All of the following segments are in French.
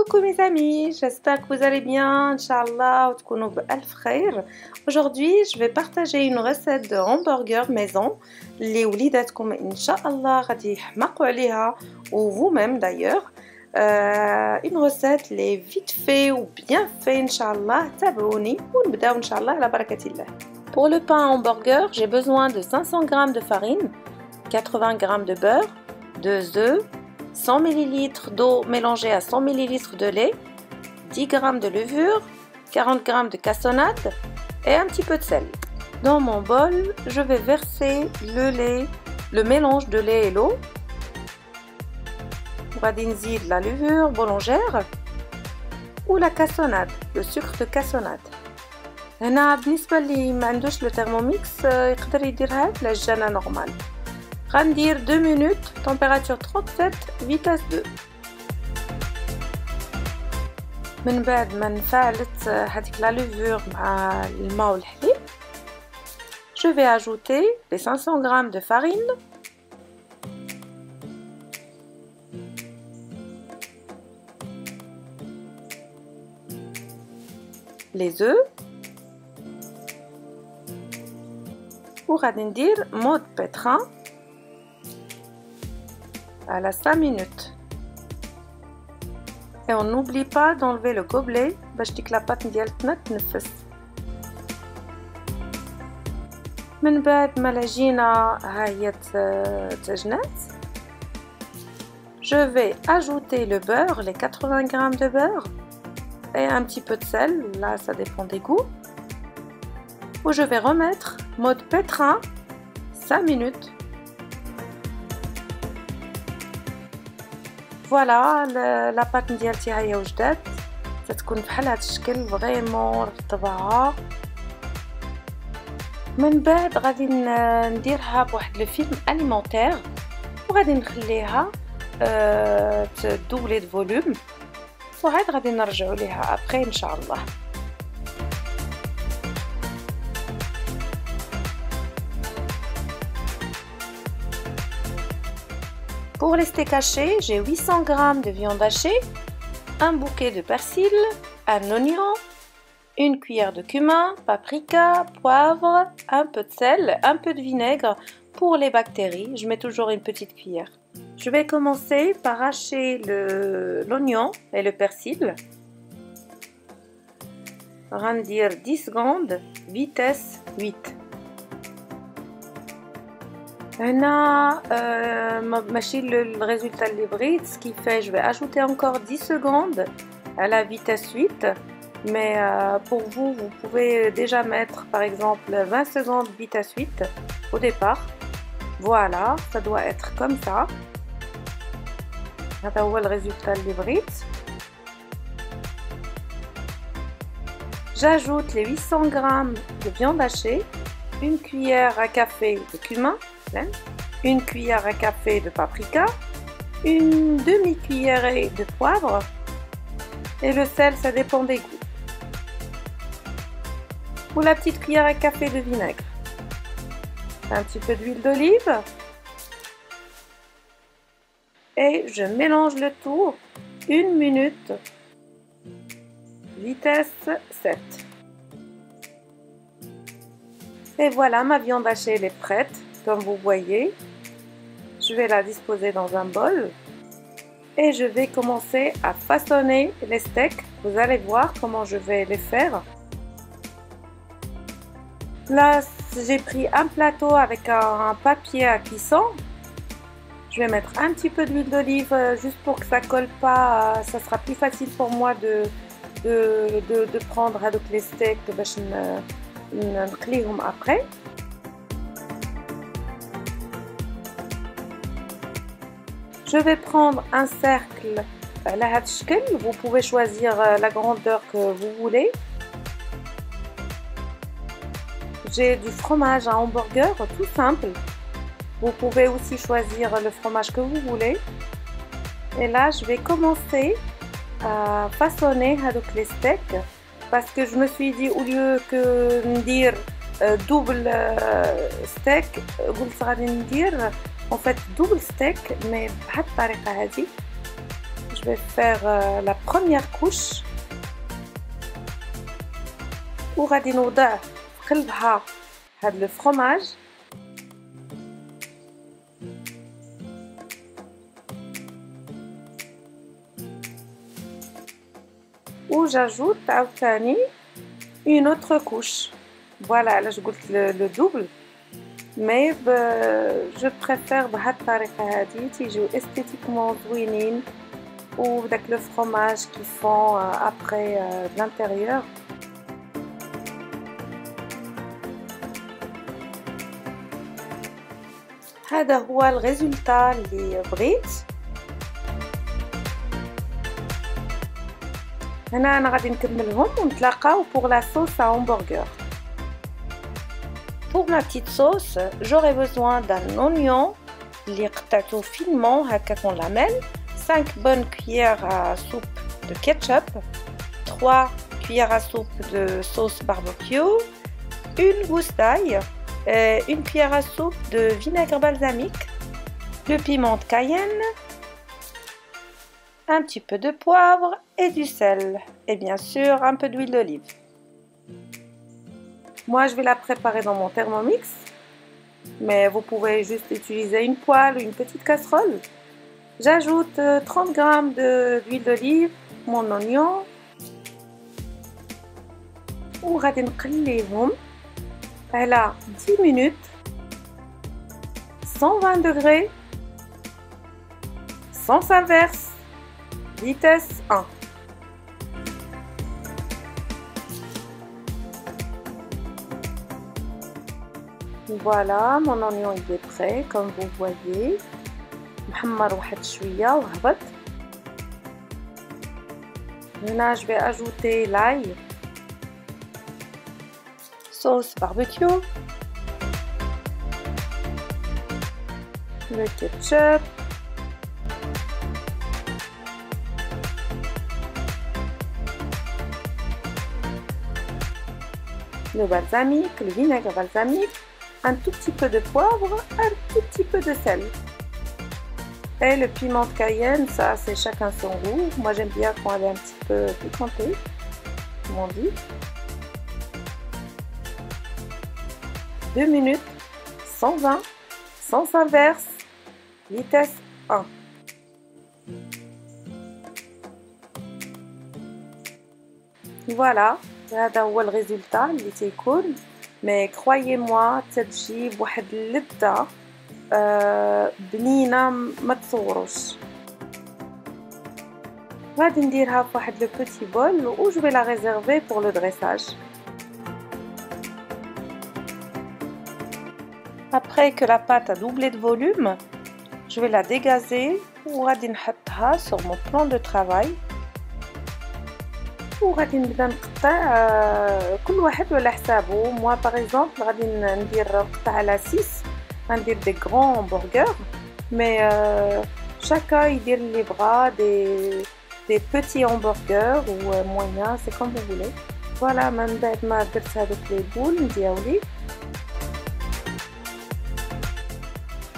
Coucou mes amis, j'espère que vous allez bien, Inch'Allah, وتكونوا بألف خير. Aujourd'hui, je vais partager une recette de hamburger maison اللي وليداتكم إن شاء الله غادي يحمقوا عليها ou vous-même d'ailleurs. Une recette les vite fait ou bien fait Inch'Allah. تابعوني ونبداو إن شاء الله على بركة الله. Pour le pain hamburger, j'ai besoin de 500 g de farine, 80 g de beurre, 2 œufs, 100 ml d'eau mélangée à 100 ml de lait, 10 g de levure, 40 g de cassonade et un petit peu de sel. Dans mon bol, je vais verser le mélange de lait et l'eau. غادي نزيد la levure boulangère ou la cassonade, le sucre de cassonade. هنا بالنسبة اللي ما عندوش le thermomix يقدر يديرها بالعجانة نورمال. غندير 2 minutes, température 37, vitesse 2. من بعد ما نفعلت هذيك لا لوفور مع الماء والحليب، je vais ajouter les 500 g de farine, les œufs وغادي ندير mode pétrin à la 5 minutes. Et on n'oublie pas d'enlever le gobelet باش ديك لاباط ديالتنا تنفس. من بعد ما العجينة ها هي تجنات، je vais ajouter le beurre, les 80 g de beurre et un petit peu de sel, là ça dépend des goûts. Où je vais remettre mode pétrin 5 minutes. فوالا لا بات ديالتي ها هي وجدات، تتكون بحال هذا الشكل فريمون رطبها. من بعد غادي نديرها بواحد لو فيلم اليمونتير وغادي نخليها تدوبلي دو فوليوم، وعاد غادي نرجعوا ليها ابري ان شاء الله. Pour les steaks hachés, j'ai 800 g de viande hachée, un bouquet de persil, un oignon, une cuillère de cumin, paprika, poivre, un peu de sel, un peu de vinaigre pour les bactéries. Je mets toujours une petite cuillère. Je vais commencer par hacher l'oignon et le persil. Rendir 10 secondes, vitesse 8. هنا ماشي le résultat اللي بغيت، ce qui fait je vais ajouter encore 10 secondes à la vitesse 8, mais pour vous pouvez déjà mettre par exemple 20 secondes vitesse 8 au départ. Voilà, ça doit être comme ça. هذا هو الريزولتا اللي بغيت. J'ajoute les 800 g de viande hachée, une cuillère à café de cumin, une cuillère à café de paprika, une demi-cuillerée de poivre et le sel, ça dépend des goûts. Ou la petite cuillère à café de vinaigre. Un petit peu d'huile d'olive et je mélange le tout 1 minute, vitesse 7. Et voilà, ma viande hachée elle est prête. Comme vous voyez, je vais la disposer dans un bol et je vais commencer à façonner les steaks. Vous allez voir comment je vais les faire. Là, j'ai pris un plateau avec un papier à cuisson. Je vais mettre un petit peu d'huile d'olive juste pour que ça colle pas. Ça sera plus facile pour moi de prendre avec les steaks باش نقليهم après. Je vais prendre un cercle على هذا الشكل. Vous pouvez choisir la grandeur que vous voulez. J'ai du fromage à hamburger tout simple. Vous pouvez aussi choisir le fromage que vous voulez. Et là, je vais commencer à façonner avec les steaks parce que je me suis dit au lieu que ندير double steak قلت غادي ندير en fait double steak mais بهذه الطريقة هذه. Je vais faire la première couche وغادي نوضع في قلبها هاد لو فرomage و j'ajoute عاوتاني une autre couche. Voilà, علاش قلت لو دوبل مي جو بريفير بهاد الطريقه هادي تيجيو استيتيكمون زوينين وداك لو فرomage كي فون ابري لانتيريور. هذا هو الريزولتا اللي بغيت. هنا انا غادي نكملهم ونتلاقاو pour la sauce à hamburger. Pour ma petite sauce, j'aurai besoin d'un oignon اللي قطعته finement هكا en lamelles, 5 bonnes cuillères à soupe de ketchup, 3 cuillères à soupe de sauce barbecue, une gousse d'ail, une cuillère à soupe de vinaigre balsamique, le piment de Cayenne, un petit peu de poivre et du sel et bien sûr un peu d'huile d'olive. Moi je vais la préparer dans mon Thermomix, mais vous pouvez juste utiliser une poêle ou une petite casserole. J'ajoute 30 g d'huile d'olive, mon oignon وغادي نقليهم على 10 minutes 120 degrés sens inverse vitesse 1. Voilà, mon oignon il est prêt comme vous voyez. محمر واحد شويه وهبط. هنا je vais ajouter l'ail, sauce barbecue, le ketchup, le balsamique, le vinaigre balsamique, un tout petit peu de poivre, un tout petit peu de sel. Et le piment de Cayenne, ça c'est chacun son goût. Moi j'aime bien quand elle est un petit peu piquantée, comme on dit. 2 minutes, 120, sens inverse, vitesse 1. Voilà, هذا هو الريزولتا اللي تيكون. مي croyez-moi تتجيب واحد اللذة بنينة ما تصوروش. غادي نديرها في واحد لو بوتي بول و جو في لا ريزيرفي pour le dressage. Après que la pâte a doublé de volume, je vais la dégazer وغادي نحطها sur mon plan de travail. وغادي نبدا نقطع كل واحد ولا حسابه. موا باغ اكزومبل غادي ندير نقطع على 6 غندير دي غران همبرغر مي chacun يدير اللي بغا des petits hamburgers ou moyens, c'est comme vous voulez. Voilà, من بعد ما درت هذوك لي بول ندياولي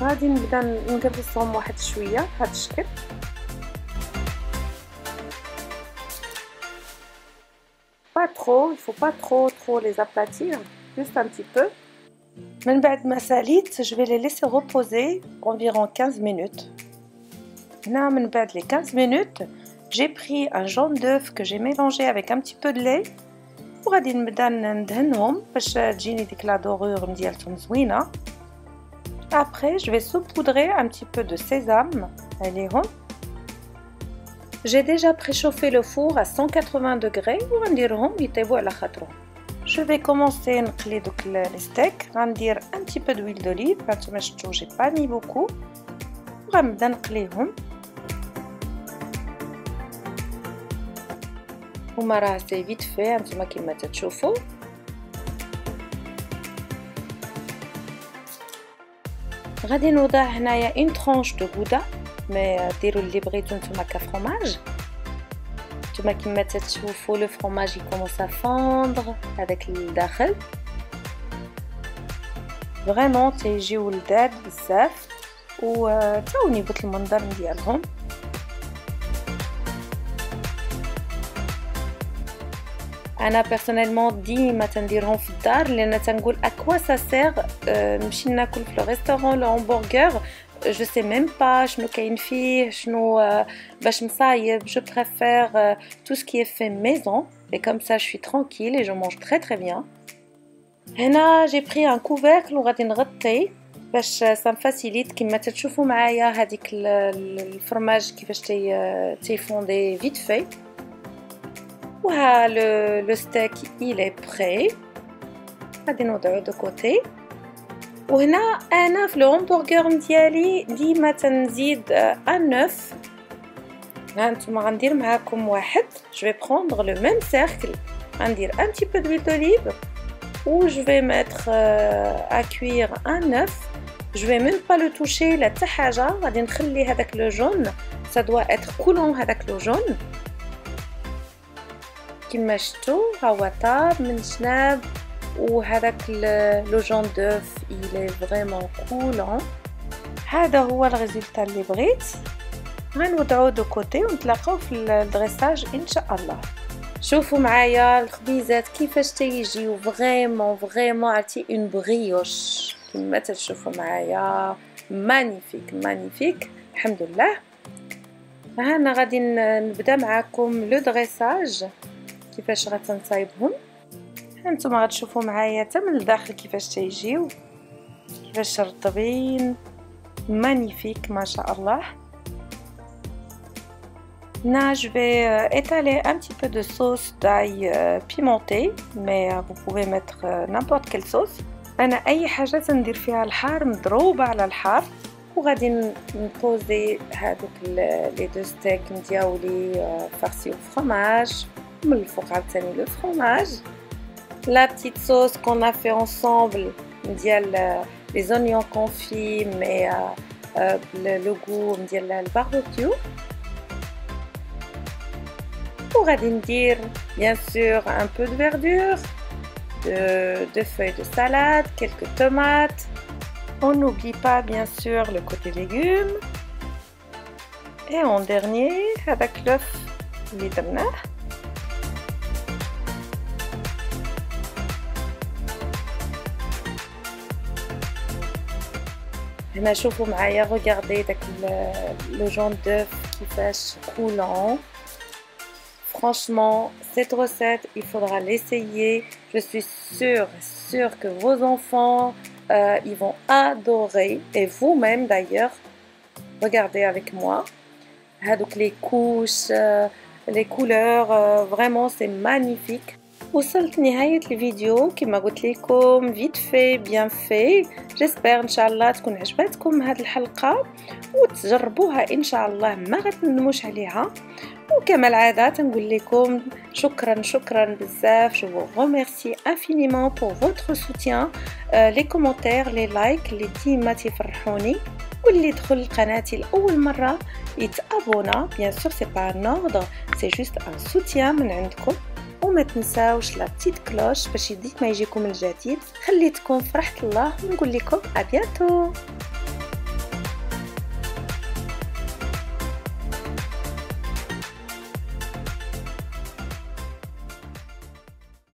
غادي نبدا نقرصهم واحد شويه بهذا الشكل. Pas trop, il faut pas trop les aplatir, juste un petit peu. من بعد ما ساليت je vais les laisser reposer environ 15 minutes. هنا من بعد les 15 minutes j'ai pris un jaune d'œuf que j'ai mélangé avec un petit peu de lait وغادي نبدا ندهنهم باش تجيني ديك لا dorure ديالهم زوينه. Après je vais saupoudrer un petit peu de sésame عليهم. J'ai déjà préchauffé le four à 180 degrés وغنديرهم يطيبوا على خاطرهم. Je vais commencer نقلي دوك لي ستيك. غندير un petit peu d'huile d'olive. هانتوما شفتوا j'ai pas mis beaucoup. وغنبدا نقليهم. هما راه سي فيت في هانتوما كيما تتشوفوا. غادي نوضع هنايا une tranche de gouda مي ديروا اللي بغيتو نتوما كفرomage. نتوما كيما تتشوفوا لو فرomage يكومونس ا فوندر هذاك الداخل. فريمون تيجيو لذاذ بزاف و تاوني بوت المنظر ديالهم. انا بيرسونيلمون ديما تنديرهم في الدار لان تنقول اكوا سا سير نمشي ناكل في لو ريستورون لو همبرغر je sais même pas شنو كاين فيه شنو باش نصايب. je préfère tout ce qui est fait maison et comme ça je suis tranquille et je mange très très bien. هنا j'ai pris un couvercle وغادي نغطي باش ça me facilite كما تشوفوا معايا هذيك الفرماج كيفاش تيفوندي vite fait. وها le steak il est prêt غادي نوضعو دو كوتي. وهنا انا في الهمبرغر ديالي ديما تنزيد ان نوف. هانتوما غندير معاكم واحد je vais prendre le même cercle غندير un petit peu d'huile d'olive où je vais mettre à cuire un œuf. je vais même pas le toucher لا حتى حاجه غادي نخلي هذاك لو جون ça doit être coulant هذاك لو جون كما شفتوا ها هو طاب من جناب وهذاك لو جون دوف il est vraiment coulant. هذا هو الريزلت اللي بغيت. غنوضعو دو كوتي ونتلاقاو في الدريساج ان شاء الله. شوفوا معايا الخبيزات كيفاش تيجيو فريمون عرفتي اون بريوش كما تشوفوا معايا مانيفيك الحمد لله. هنا غادي نبدا معاكم لو دريساج كيفاش غتنصايبهم. هانتوما غتشوفوا معايا حتى من الداخل كيفاش تيجيو كيفاش رطبين مانيفيك ما شاء الله. Là, je vais étaler un petit peu de sauce d'ail pimentée, mais vous pouvez mettre n'importe quelle sauce. أنا أي حاجة تندير فيها الحار مضروبة على الحار. وغادي نبوزي هذوك لي دو ستيك ديالي فارسي وفرomage من الفوق عاوتاني لو فرomage. La petite sauce qu'on a fait ensemble ديال les oignons confits mais le goût ديال الباربيكيو. وغادي ندير bien sûr un peu de verdure, de feuilles de salade, quelques tomates. On n'oublie pas bien sûr le côté légumes. Et en dernier avec l'œuf اللي درناه. هنا شوفوا معايا regardez داك le jaune d'œuf كيفاش coulant. Franchement, cette recette, il faudra l'essayer. Je suis sûre que vos enfants, ils vont adorer. Et vous-même d'ailleurs, regardez avec moi. Donc les couches, les couleurs, vraiment c'est magnifique. وصلت نهاية الفيديو كما قلت لكم vite fait bien fait. j'espère ان شاء الله تكون عجبتكم هذه الحلقة وتجربوها ان شاء الله ما غتندموش عليها. وكما العادة تنقول لكم شكرا بزاف. je vous remercie infiniment pour votre soutien, les commentaires, les likes اللي ديما تفرحوني. واللي يدخل قناتي لأول مرة يتابونا bien sûr c'est pas un ordre c'est juste un soutien من عندكم. وما تنساوش لا بتيت كلوش باش ديما يجيكم الجديد. خليتكم فرحت الله ونقول لكم ابيانتو.